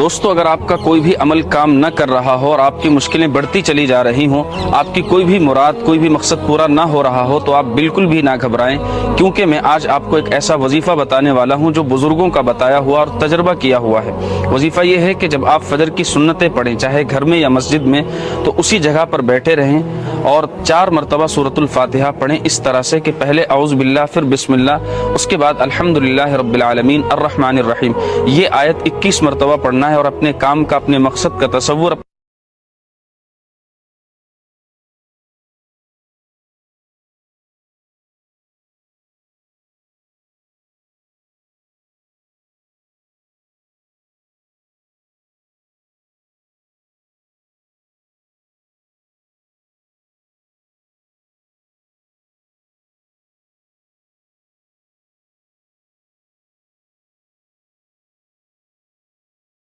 دوستو، اگر آپ کا کوئی بھی عمل کام نہ کر رہا ہو اور آپ کی مشکلیں بڑھتی چلی جا رہی ہوں، آپ کی کوئی بھی مراد، کوئی بھی مقصد پورا نہ ہو رہا ہو، تو آپ بالکل بھی نہ گھبرائیں، کیونکہ میں آج آپ کو ایک ایسا وظیفہ بتانے والا ہوں جو بزرگوں کا بتایا ہوا اور تجربہ کیا ہوا ہے۔ وظیفہ یہ ہے کہ جب آپ فجر کی سنتیں پڑھیں، چاہے گھر میں یا مسجد میں، تو اسی جگہ پر بیٹھے رہیں اور 4 مرتبہ سورۃ الفاتحہ پڑھیں، اس طرح سے کہ پہلے اعوذ باللہ، پھر بسم اللہ، اس کے بعد الحمدللہ رب العالمین الرحمن الرحیم۔ یہ آیت 21 مرتبہ پڑھنا ہے اور اپنے کام کا، اپنے مقصد کا تصور